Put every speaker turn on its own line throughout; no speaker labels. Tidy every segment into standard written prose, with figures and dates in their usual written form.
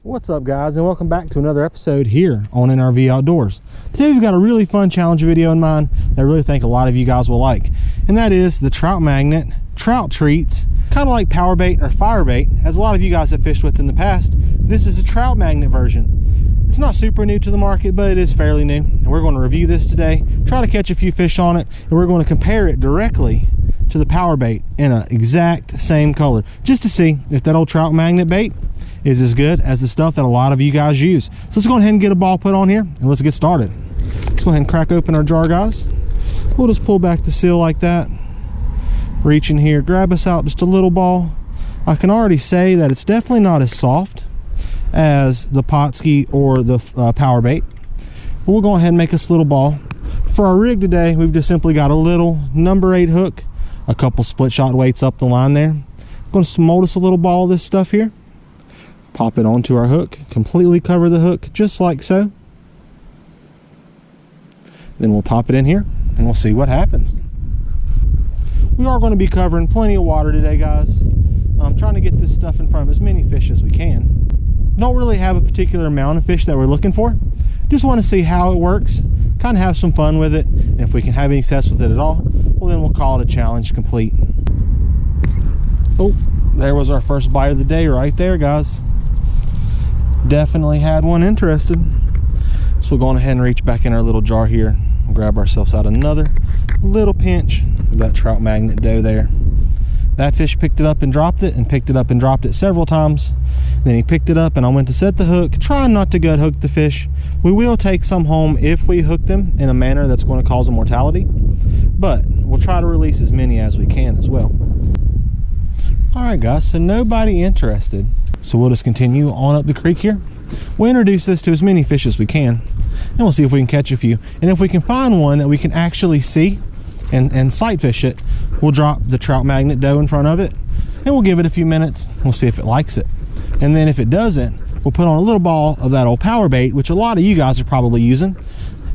What's up, guys, and welcome back to another episode here on NRV Outdoors. Today we've got a really fun challenge video in mind that I really think a lot of you guys will like, and that is the Trout Magnet Trout Treats. Kind of like Powerbait or Firebait, as a lot of you guys have fished with in the past. This is a Trout Magnet version. It's not super new to the market, but it is fairly new, and we're going to review this today, try to catch a few fish on it, and we're going to compare it directly to the Powerbait in an exact same color, just to see if that old Trout Magnet bait is as good as the stuff that a lot of you guys use. So let's go ahead and get a ball put on here and let's get started. Let's go ahead and crack open our jar, guys. We'll just pull back the seal like that, reach in here, grab us out just a little ball. I can already say that it's definitely not as soft as the Pulaski or the Powerbait, but we'll go ahead and make us a little ball. For our rig today, we've just simply got a little number 8 hook, a couple split shot weights up the line there. I'm going to mold us a little ball of this stuff here, pop it onto our hook, completely cover the hook just like so. Then we'll pop it in here and we'll see what happens. We are going to be covering plenty of water today, guys. I'm trying to get this stuff in front of as many fish as we can. Don't really have a particular amount of fish that we're looking for. Just want to see how it works, kind of have some fun with it, and if we can have any success with it at all, well, then we'll call it a challenge complete. Oh, there was our first bite of the day right there, guys. Definitely had one interested. So we'll go on ahead and reach back in our little jar here and grab ourselves out another little pinch of that Trout Magnet dough there. That fish picked it up and dropped it, and picked it up and dropped it several times. Then he picked it up and I went to set the hook, trying not to gut hook the fish. We will take some home if we hook them in a manner that's going to cause a mortality, but we'll try to release as many as we can as well. All right, guys, so nobody interested. So we'll just continue on up the creek here. We'll introduce this to as many fish as we can, and we'll see if we can catch a few. And if we can find one that we can actually see and sight fish it, we'll drop the Trout Magnet dough in front of it, and we'll give it a few minutes. We'll see if it likes it. And then if it doesn't, we'll put on a little ball of that old Powerbait, which a lot of you guys are probably using,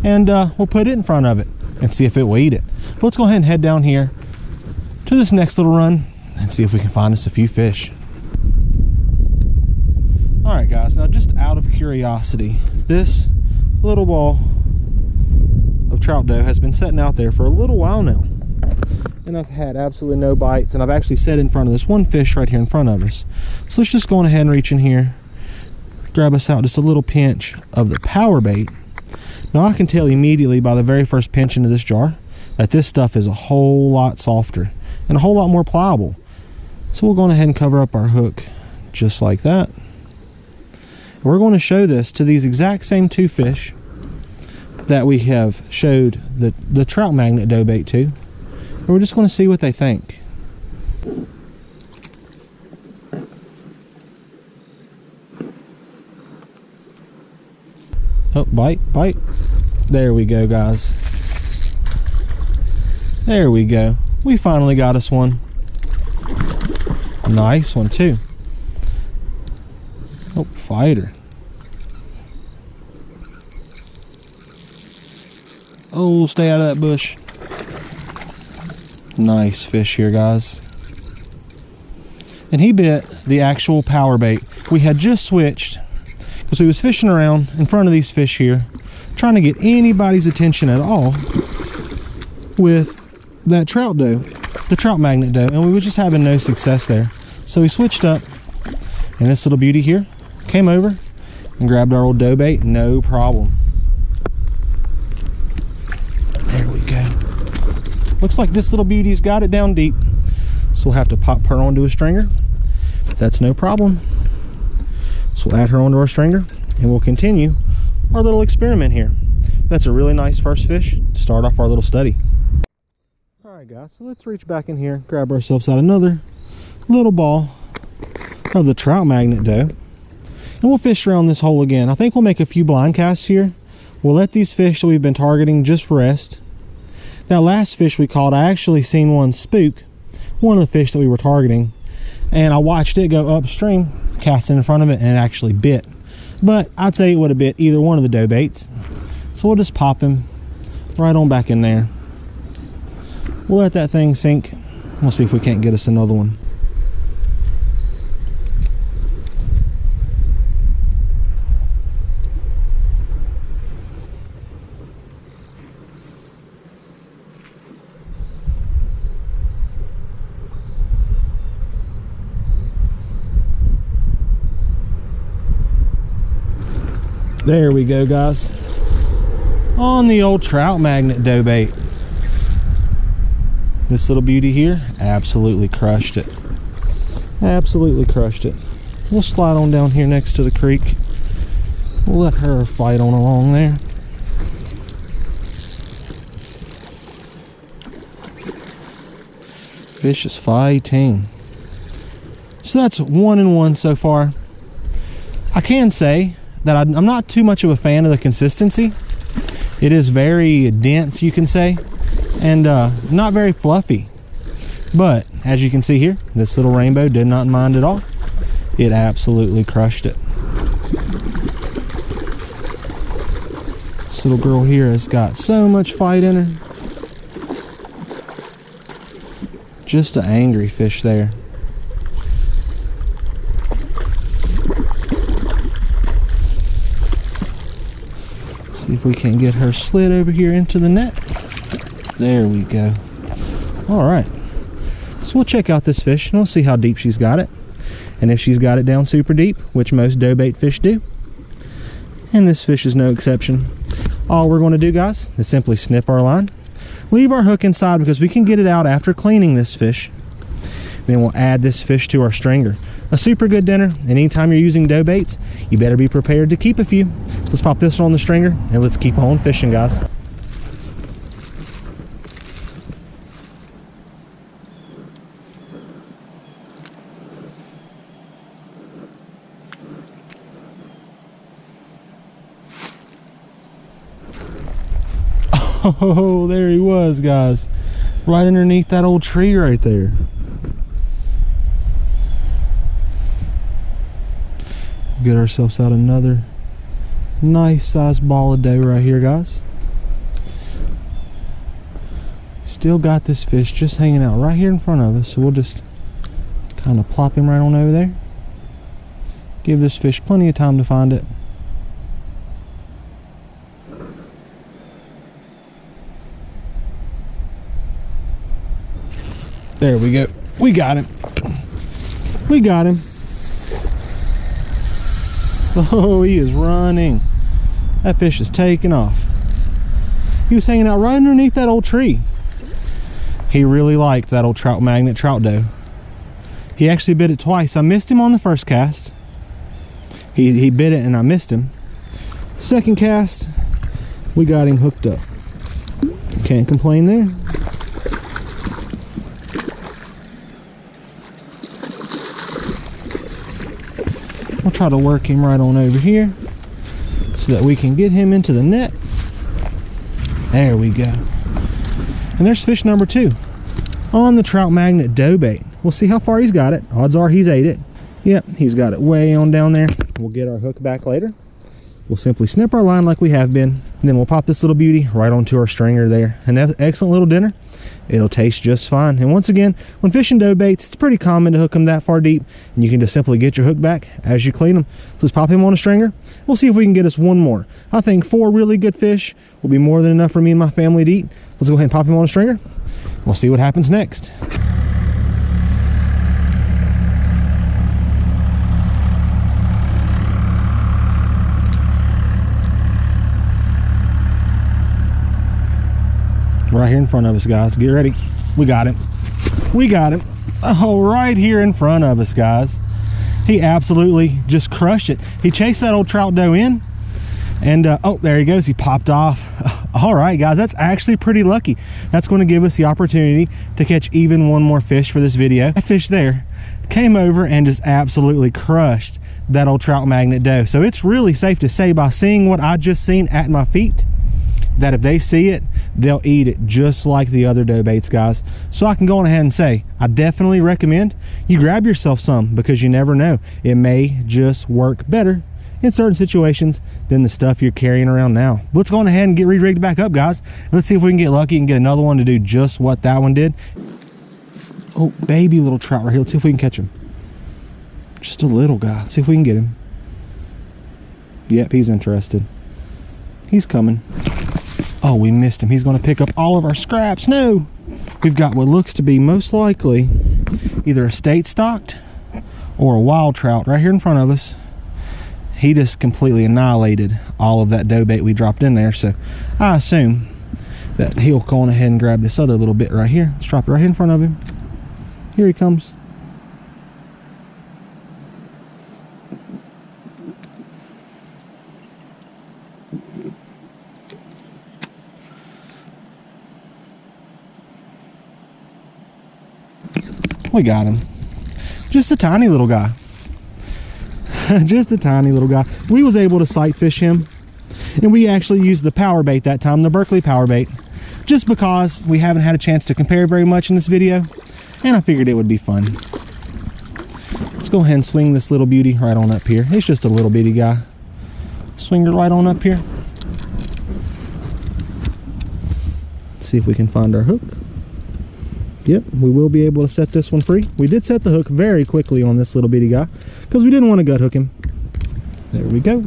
and we'll put it in front of it and see if it will eat it. But let's go ahead and head down here to this next little run and see if we can find us a few fish. All right, guys, now just out of curiosity, this little ball of trout dough has been sitting out there for a little while now, and I've had absolutely no bites, and I've actually set in front of this one fish right here in front of us. So let's just go on ahead and reach in here, grab us out just a little pinch of the Powerbait. Now I can tell immediately by the very first pinch into this jar that this stuff is a whole lot softer and a whole lot more pliable. So we'll go on ahead and cover up our hook just like that. We're going to show this to these exact same 2 fish that we have showed the Trout Magnet dough bait to. And we're just going to see what they think. Oh, bite. There we go, guys. There we go. We finally got us one. Nice one, too. Oh, fighter. Oh, stay out of that bush. Nice fish here, guys. And he bit the actual Powerbait. We had just switched because we was fishing around in front of these fish here, trying to get anybody's attention at all with that trout dough, the Trout Magnet dough, and we were just having no success there. So we switched up, and this little beauty here came over and grabbed our old dough bait, no problem. There we go. Looks like this little beauty's got it down deep, so we'll have to pop her onto a stringer. That's no problem. So we'll add her onto our stringer and we'll continue our little experiment here. That's a really nice first fish to start off our little study. All right, guys, so let's reach back in here, grab ourselves out another little ball of the Trout Magnet dough, and we'll fish around this hole again. I think we'll make a few blind casts here. We'll let these fish that we've been targeting just rest. That last fish we caught, I actually seen one spook one of the fish that we were targeting, and I watched it go upstream, cast in front of it, and it actually bit. But I'd say it would have bit either one of the dough baits. So we'll just pop him right on back in there. We'll let that thing sink. We'll see if we can't get us another one. There we go, guys. On the old Trout Magnet dough bait. This little beauty here absolutely crushed it. Absolutely crushed it. We'll slide on down here next to the creek. We'll let her fight on along there. Fish is fighting. So that's 1 and 1 so far. I can say that I'm not too much of a fan of the consistency. It is very dense, you can say, and not very fluffy. But as you can see here, this little rainbow did not mind at all. It absolutely crushed it. This little girl here has got so much fight in her. Just an angry fish there. See if we can get her slid over here into the net. There we go. All right. So we'll check out this fish and we'll see how deep she's got it. And if she's got it down super deep, which most dough bait fish do. And this fish is no exception. All we're going to do, guys, is simply snip our line. Leave our hook inside because we can get it out after cleaning this fish. Then we'll add this fish to our stringer. A super good dinner, and anytime you're using dough baits, you better be prepared to keep a few. Let's pop this one on the stringer and let's keep on fishing, guys. Oh, there he was, guys. Right underneath that old tree right there. Get ourselves out another nice sized ball of dough right here, guys. Still got this fish just hanging out right here in front of us, so we'll just kind of plop him right on over there. Give this fish plenty of time to find it. There we go. We got him. We got him. Oh, he is running. That fish is taking off. He was hanging out right underneath that old tree. He really liked that old Trout Magnet trout dough. He actually bit it twice. I missed him on the first cast. He bit it and I missed him. Second cast, we got him hooked up. Can't complain there. We'll try to work him right on over here so that we can get him into the net. There we go. And there's fish number 2 on the Trout Magnet dough bait. We'll see how far he's got it. Odds are he's ate it. Yep, he's got it way on down there. We'll get our hook back later. We'll simply snip our line like we have been. And then we'll pop this little beauty right onto our stringer there. An excellent little dinner. It'll taste just fine. And once again, when fishing dough baits, it's pretty common to hook them that far deep, and you can just simply get your hook back as you clean them. So let's pop him on a stringer. We'll see if we can get us one more. I think 4 really good fish will be more than enough for me and my family to eat. Let's go ahead and pop him on a stringer. We'll see what happens next. Right here in front of us, guys. Get ready. We got him. We got him. Oh, right here in front of us, guys. He absolutely just crushed it. He chased that old trout dough in, and oh, there he goes. He popped off. All right, guys, that's actually pretty lucky. That's going to give us the opportunity to catch even one more fish for this video. That fish there came over and just absolutely crushed that old Trout Magnet dough. So it's really safe to say, by seeing what I just seen at my feet, that if they see it, they'll eat it just like the other dough baits, guys. So I can go on ahead and say, I definitely recommend you grab yourself some, because you never know, it may just work better in certain situations than the stuff you're carrying around now. Let's go on ahead and get re-rigged back up, guys. Let's see if we can get lucky and get another one to do just what that one did. Oh, baby little trout right here. Let's see if we can catch him. Just a little guy. Let's see if we can get him. Yep, he's interested. He's coming. Oh, we missed him. He's going to pick up all of our scraps. No! We've got what looks to be most likely either a state stocked or a wild trout right here in front of us. he just completely annihilated all of that dough bait we dropped in there. So I assume that he'll go on ahead and grab this other little bit right here. Let's drop it right here in front of him. Here he comes. We got him. Just a tiny little guy. Just a tiny little guy. We was able to sight fish him, and we actually used the Powerbait that time, the Berkley Powerbait, just because we haven't had a chance to compare very much in this video, and I figured it would be fun. Let's go ahead and swing this little beauty right on up here. It's just a little bitty guy. Swing it right on up here. See if we can find our hook. Yep, we will be able to set this one free. We did set the hook very quickly on this little bitty guy because we didn't want to gut hook him. There we go.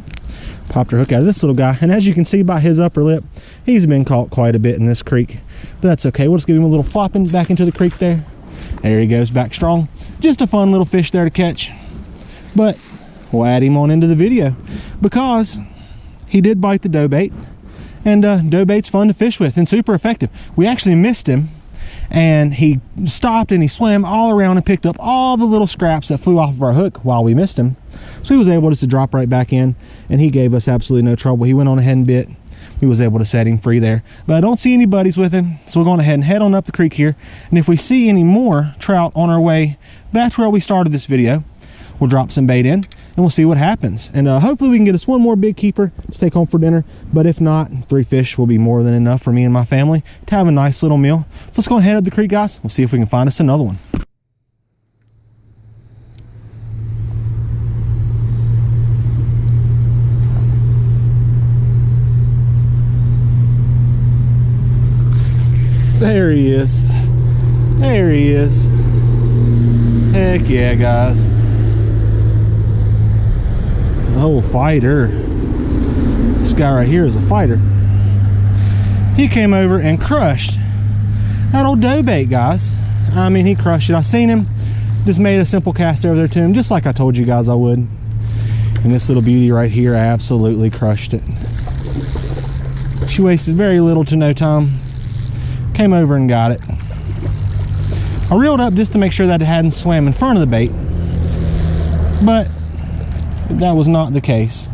Popped our hook out of this little guy, and as you can see by his upper lip, he's been caught quite a bit in this creek, but that's okay. We'll just give him a little flopping back into the creek there. There he goes, back strong. Just a fun little fish there to catch, but we'll add him on into the video because he did bite the dough bait, and dough bait's fun to fish with and super effective. We actually missed him, and he stopped and he swam all around and picked up all the little scraps that flew off of our hook while we missed him. So he was able just to drop right back in, and he gave us absolutely no trouble. He went on ahead and bit. We was able to set him free there, but I don't see any buddies with him, so we're going ahead and head on up the creek here, and if we see any more trout on our way back to where we started this video, we'll drop some bait in and we'll see what happens. And hopefully we can get us one more big keeper to take home for dinner, but if not, 3 fish will be more than enough for me and my family to have a nice little meal. So let's go ahead up the creek, guys. We'll see if we can find us another one. There he is. There he is. Heck yeah, guys. Oh, fighter. This guy right here is a fighter. He came over and crushed that old dough bait, guys. I mean, he crushed it. I seen him. Just made a simple cast over there to him, just like I told you guys I would. And this little beauty right here absolutely crushed it. She wasted very little to no time. Came over and got it. I reeled up just to make sure that it hadn't swam in front of the bait, but that was not the case.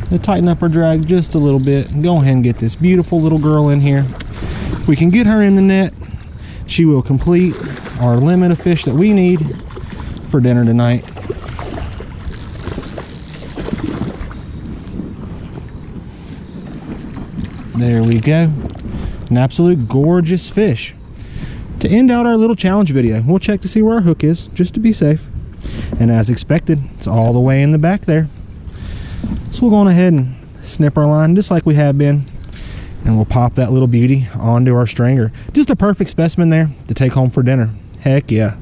To tighten up our drag just a little bit and go ahead and get this beautiful little girl in here. If we can get her in the net, she will complete our limit of fish that we need for dinner tonight. There we go. An absolute gorgeous fish. To end out our little challenge video, we'll check to see where our hook is, just to be safe. And as expected, it's all the way in the back there. So we'll go on ahead and snip our line just like we have been, and we'll pop that little beauty onto our stringer. Just a perfect specimen there to take home for dinner. Heck yeah.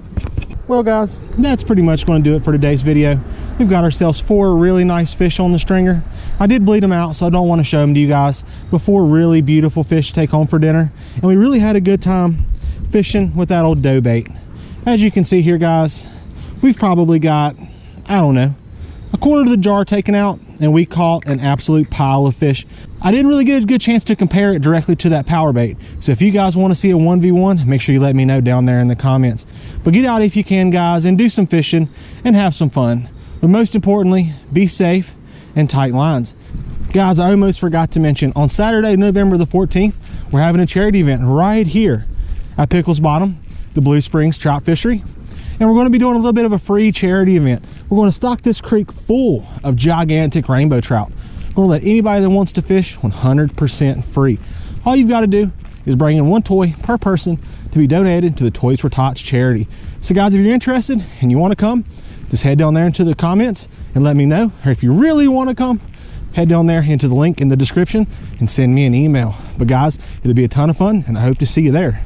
Well guys, that's pretty much going to do it for today's video. We've got ourselves 4 really nice fish on the stringer. I did bleed them out, so I don't want to show them to you guys, but 4 really beautiful fish to take home for dinner. And we really had a good time fishing with that old dough bait. As you can see here, guys, we've probably got, I don't know, 1/4 of the jar taken out, and we caught an absolute pile of fish. I didn't really get a good chance to compare it directly to that power bait. So if you guys want to see a 1v1, make sure you let me know down there in the comments. But get out if you can, guys, and do some fishing and have some fun. But most importantly, be safe and tight lines. Guys, I almost forgot to mention, on Saturday, November the 14th, we're having a charity event right here at Pickles Bottom, the Blue Springs Trout Fishery. And we're going to be doing a little bit of a free charity event. We're going to stock this creek full of gigantic rainbow trout. We're going to let anybody that wants to fish 100% free. All you've got to do is bring in 1 toy per person to be donated to the Toys for Tots charity. So guys, if you're interested and you want to come, just head down there into the comments and let me know. Or if you really want to come, head down there into the link in the description and send me an email. But guys, it'll be a ton of fun, and I hope to see you there.